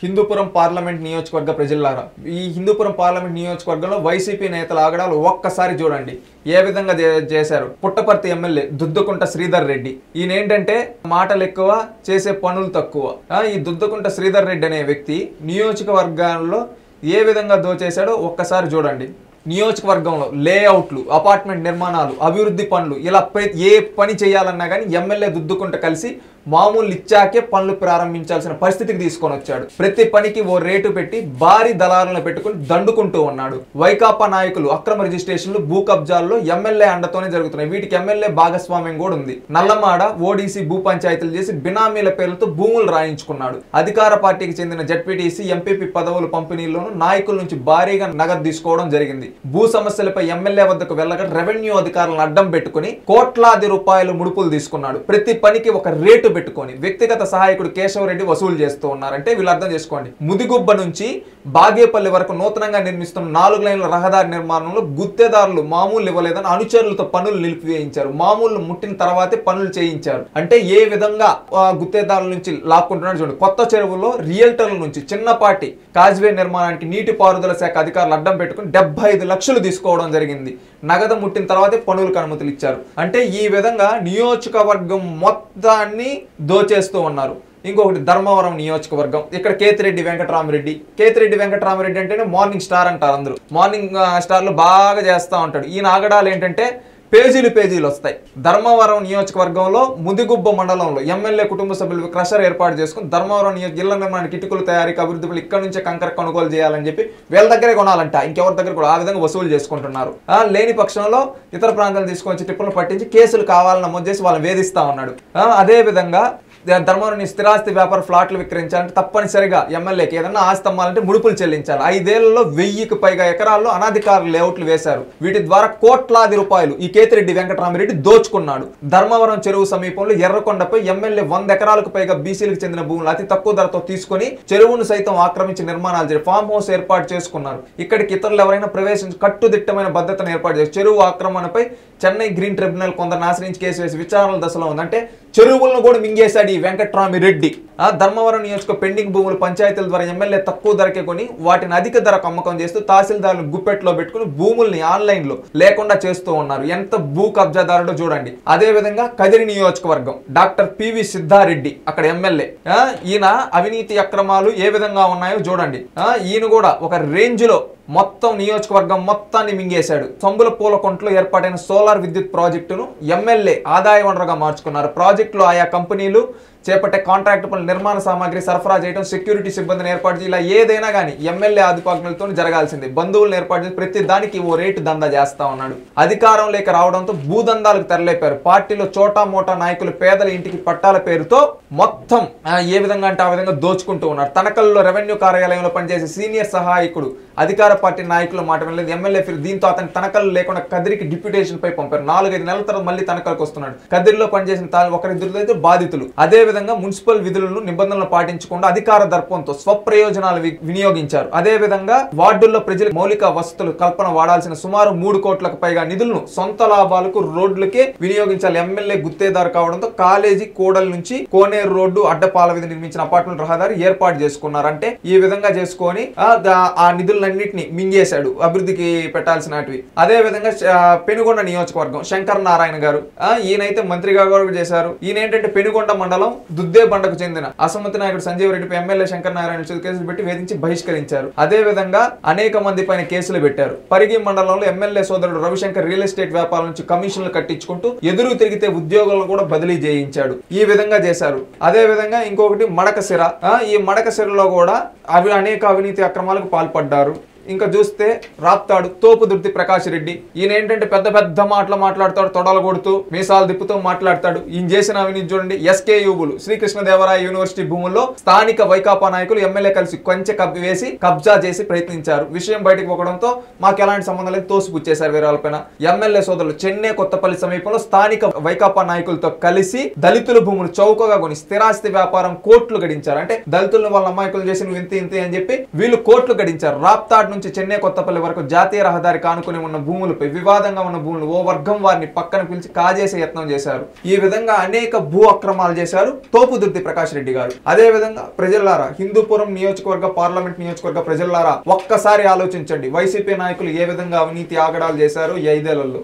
Hindupuram parliament నియోజకవర్గ ప్రజలారా, ఈ హిందూపురం పార్లమెంట్ నియోజకవర్గంలో వైసీపీ నేతల ఆగడాలు ఒక్కసారి చూడండి ఏ విధంగా చేశారు. పుట్టపర్తి ఎమ్మెల్యే దుద్దకుంట శ్రీధర్ రెడ్డి, ఈయన ఏంటంటే మాటలు ఎక్కువ చేసే పనులు తక్కువ. ఈ దుద్దకుంట శ్రీధర్ రెడ్డి అనే వ్యక్తి నియోజకవర్గాల్లో ఏ విధంగా దోచేశాడో ఒక్కసారి చూడండి. నియోజకవర్గంలో లేఅవుట్లు, అపార్ట్మెంట్ నిర్మాణాలు, అభివృద్ధి పనులు, ఇలా ఏ పని చేయాలన్నా కానీ ఎమ్మెల్యే దుద్దుకుంట కలిసి మామూలు ఇచ్చాకే పనులు ప్రారంభించాల్సిన పరిస్థితికి తీసుకొని వచ్చాడు. ప్రతి పనికి ఓ రేటు పెట్టి భారీ దళారులను పెట్టుకుని దండుకుంటూ ఉన్నాడు. వైకాపా నాయకులు అక్రమ రిజిస్ట్రేషన్లు, భూ కబ్జాల్లో ఎమ్మెల్యే అండతోనే జరుగుతున్నాయి. వీటికి ఎమ్మెల్యే భాగస్వామ్యం కూడా ఉంది. నల్లమాడ ఓడీసీ భూ పంచాయతీలు చేసి బినామీల పేర్లతో భూములు రాయించుకున్నాడు. అధికార పార్టీకి చెందిన జడ్పీటీసీ, ఎంపీపీ పదవుల పంపిణీలోనూ నాయకుల నుంచి భారీగా నగదు తీసుకోవడం జరిగింది. భూ సమస్యలపై ఎమ్మెల్యే వద్దకు వెళ్ళగా రెవెన్యూ అధికారులను అడ్డం పెట్టుకుని కోట్లాది రూపాయలు ముడుపులు తీసుకున్నాడు. ప్రతి పనికి ఒక రేటు పెట్టుకొని వ్యక్తిగత సహాయకుడు కేశవరెడ్డి వసూలు చేస్తూ ఉన్నారంటే వీళ్ళు అర్థం చేసుకోండి. ముదిగుబ్బ నుంచి బాగేపల్లి వరకు నూతనంగా నిర్మిస్తున్న 4 లైన్ల రహదారి నిర్మాణంలో గుత్తేదారులు మామూలు ఇవ్వలేదని అనుచరులతో పనులు నిలిపివేయించారు. మామూలు ముట్టిన తర్వాతే పనులు చేయించారు. అంటే ఏ విధంగా గుత్తేదారుల నుంచి లాక్కుంటున్నాడు చూడండి. కొత్త చెరువులో రియల్టర్ల నుంచి చిన్నపాటి కాజ్వే నిర్మాణానికి నీటిపారుదల శాఖ అధికారులు అడ్డం పెట్టుకుని 75 లక్షలు తీసుకోవడం జరిగింది. నగదు ముట్టిన తర్వాతే పనులకు అనుమతులు ఇచ్చారు. అంటే ఈ విధంగా నియోజకవర్గం మొత్తాన్ని దోచేస్తూ ఉన్నారు. ఇంకొకటి ధర్మవరం నియోజకవర్గం, ఇక్కడ కేతిరెడ్డి వెంకటరామరెడ్డి. కేతిరెడ్డి వెంకటరామరెడ్డి అంటేనే మార్నింగ్ స్టార్ అంటారు అందరూ. మార్నింగ్ స్టార్లు బాగా చేస్తూ ఉంటాడు. ఈయన ఆగడాలు ఏంటంటే పేజీలు వస్తాయి. ధర్మవరం నియోజకవర్గంలో ముదిగుబ్బ మండలంలో ఎమ్మెల్యే కుటుంబ సభ్యులు క్రషర్ ఏర్పాటు చేసుకుని ధర్మవరం ఇళ్ల నిర్మాణానికి ఇటుకల తయారీకి అభివృద్ధి ఇక్కడ నుంచే కంకర కొనుగోలు చేయాలని చెప్పి వీళ్ళ దగ్గరే కొనాలంట, ఇంకెవరి దగ్గర కూడా ఆ విధంగా వసూలు చేసుకుంటున్నారు. లేని పక్షంలో ఇతర ప్రాంతాలు తీసుకొచ్చి టిప్పులు పట్టించి కేసులు కావాలని నమోదు చేసి వాళ్ళని వేధిస్తా ఉన్నాడు. అదే విధంగా ధర్మవరం స్థిరాస్తి వ్యాపార ఫ్లాట్లు విక్రయించాలంటే తప్పనిసరిగా ఎమ్మెల్యేకి ఏదన్నా ఆస్తి అమ్మాలంటే ముడుపులు చెల్లించాలి. 5 ఏళ్లలో 1000కి పైగా ఎకరాల్లో అనాధికార లేఅవుట్లు వేశారు. వీటి ద్వారా కోట్లాది రూపాయలు ఈ కేతిరెడ్డి వెంకటరామరెడ్డి దోచుకున్నాడు. ధర్మవరం చెరువు సమీపంలో ఎర్రకొండపై ఎమ్మెల్యే 100 ఎకరాలకు పైగా బీసీలకు చెందిన భూములు అతి తక్కువ ధరతో తీసుకుని చెరువును సైతం ఆక్రమించి నిర్మాణాలు చేసి ఫామ్ హౌస్ ఏర్పాటు చేసుకున్నారు. ఇక్కడికి ఇతరులు ఎవరైనా ప్రవేశించి కట్టుదిట్టమైన భద్రతను ఏర్పాటు చేసి చెరువు ఆక్రమణపై చెన్నై గ్రీన్ ట్రిబ్యునల్ కొందరు ఆశ్రయించి కేసు వేసి విచారణల దశలో ఉంది. అంటే చెరువులను కూడా మింగేశాడు ఈ వెంకటరామిరెడ్డి. ధర్మవరం నియోజక పెండింగ్ భూములు పంచాయతీల ద్వారా ఎమ్మెల్యే తక్కువ ధరకే కొని వాటిని అధిక ధరకు అమ్మకం చేస్తూ తహసీల్దారులు గుప్పెట్లో పెట్టుకుని భూముల్ని ఆన్లైన్ లో లేకుండా చేస్తూ ఉన్నారు. ఎంత భూ కబ్జాదారుడో చూడండి. అదే విధంగా కదిరి నియోజకవర్గం డాక్టర్ పివి సిద్ధారెడ్డి అక్కడ ఎమ్మెల్యే. ఈయన అవినీతి అక్రమాలు ఏ విధంగా ఉన్నాయో చూడండి. ఈయన కూడా ఒక రేంజ్ లో మొత్తం నియోజకవర్గం మొత్తాన్ని మింగేశాడు. సంబుల పూలకొంటలో ఏర్పాటైన సోలార్ విద్యుత్ ప్రాజెక్టును ఎమ్మెల్యే ఆదాయ వనరుగా మార్చుకున్నారు. ప్రాజెక్టులో ఆయా కంపెనీలు చేపట్టే కాంట్రాక్ట్ పనులు, నిర్మాణ సామాగ్రి సరఫరా చేయడం, సెక్యూరిటీ సిబ్బందిని ఏర్పాటు చేసి ఇలా ఏదైనా కానీ ఎమ్మెల్యే ఆధిపత్యంతో జరగాల్సింది. బంధువులను ఏర్పాటు చేసి ప్రతి దానికి ఓ రేటు దందా చేస్తా ఉన్నాడు. అధికారం లేక రావడంతో భూదందాలకు తెరలేపారు. పార్టీలో చోటా మోటా నాయకులు పేదల ఇంటికి పట్టాల పేరుతో మొత్తం ఏ విధంగా అంటే ఆ విధంగా దోచుకుంటూ ఉన్నారు. తనకల్లో రెవెన్యూ కార్యాలయంలో పనిచేసే సీనియర్ సహాయకుడు అధికార పార్టీ నాయకులు మాట వినలేదు. ఎమ్మెల్యే దీంతో అతని తనకలు లేకుండా కదిరికి డిప్యూటేషన్ పై పంపారు. 4-5 నెలల తర్వాత మళ్ళీ తనకలకు వస్తున్నాడు. కదిరిలో పనిచేసిన ఒకరిద్దరు అయితే బాధితులు. అదే విధంగా మున్సిపల్ విధులను నిబంధనలు పాటించకుండా అధికార దర్పంతో స్వప్రయోజనాలు వినియోగించారు. అదే విధంగా వార్డుల్లో ప్రజల మౌలిక వసతులు కల్పన వాడాల్సిన సుమారు 3 కోట్లకు పైగా నిధులను సొంత లాభాలకు రోడ్లకే వినియోగించాలి. ఎమ్మెల్యే గుత్తేదారు కావడంతో కాలేజీ కూడల నుంచి కోనేరు రోడ్డు అడ్డపాల మీద నిర్మించిన అపార్ట్మెంట్ రహదారి ఏర్పాటు చేసుకున్నారు. అంటే ఈ విధంగా చేసుకొని ఆ నిధులన్నింటినీ మింగేశాడు అభివృద్ధికి పెట్టాల్సినవి. అదే విధంగా పెనుగొండ నియోజకవర్గం శంకర్ నారాయణ గారు, ఈయనైతే మంత్రిగా కూడా చేశారు. ఈయన ఏంటంటే పెనుగొండ మండలం దుద్దే బండకు చెందిన అసమ్మతి నాయకుడు సంజీవ్ రెడ్డిపై ఎమ్మెల్యే శంకర్ నారాయణ కేసులు పెట్టి వేధించి బహిష్కరించారు. అదే విధంగా అనేక మంది పైన కేసులు పెట్టారు. పరిగి మండలంలో ఎమ్మెల్యే సోదరుడు రవిశంకర్ రియల్ ఎస్టేట్ వ్యాపారం నుంచి కమిషన్లు కట్టించుకుంటూ ఎదురు తిరిగితే ఉద్యోగులను కూడా బదిలీ చేయించాడు. ఈ విధంగా చేశారు. అదే విధంగా ఇంకొకటి మడకశిర. ఈ మడకశిరలో కూడా అనేక అవినీతి అక్రమాలకు పాల్పడ్డారు. ఇంకా చూస్తే రాప్తాడు తోపు దుర్తి ప్రకాష్ రెడ్డి. ఈయన ఏంటంటే పెద్ద పెద్ద మాటలు మాట్లాడతాడు, తొడలు కొడుతూ మీసాలు దిప్పుతూ మాట్లాడతాడు. ఈయన చేసిన అవినీతి చూడండి. ఎస్కేయూబులు శ్రీకృష్ణదేవరాయ యూనివర్సిటీ భూముల్లో స్థానిక వైకాపా నాయకులు ఎమ్మెల్యే కలిసి కొంచె వేసి కబ్జా చేసి ప్రయత్నించారు. విషయం బయటకు పోవడంతో మాకు ఎలాంటి సంబంధం లేదు తోసిపుచ్చేశారు వేరే వాళ్ళపైన. ఎమ్మెల్యే సోదరులు చెన్నై కొత్తపల్లి సమీపంలో స్థానిక వైకాపా నాయకులతో కలిసి దళితుల భూములు చౌకగా కొని స్థిరాస్తి వ్యాపారం కోట్లు గడించారు. అంటే దళితులను వాళ్ళ అమాయకులు చేసి నువ్వు ఇంత అని చెప్పి వీళ్ళు కోట్లు గడించారు. రాప్తాడు నుంచి చెన్నై కొత్తపల్లి వరకు జాతీయ రహదారి కానుకొని ఉన్న భూములపై వివాదంగా ఉన్న భూములు ఓ వర్గం వారిని పక్కన పిలిచి కాజేసే యత్నం చేశారు. ఈ విధంగా అనేక భూ అక్రమాలు చేశారు తోపుదుర్తి ప్రకాష్ రెడ్డి గారు. అదే విధంగా ప్రజలారా, హిందూపురం నియోజకవర్గ పార్లమెంట్ నియోజకవర్గ ప్రజలారా, ఒక్కసారి ఆలోచించండి వైసీపీ నాయకులు ఏ విధంగా అవినీతి ఆగడాలు చేశారు ఈ 5 ఏళ్లలో.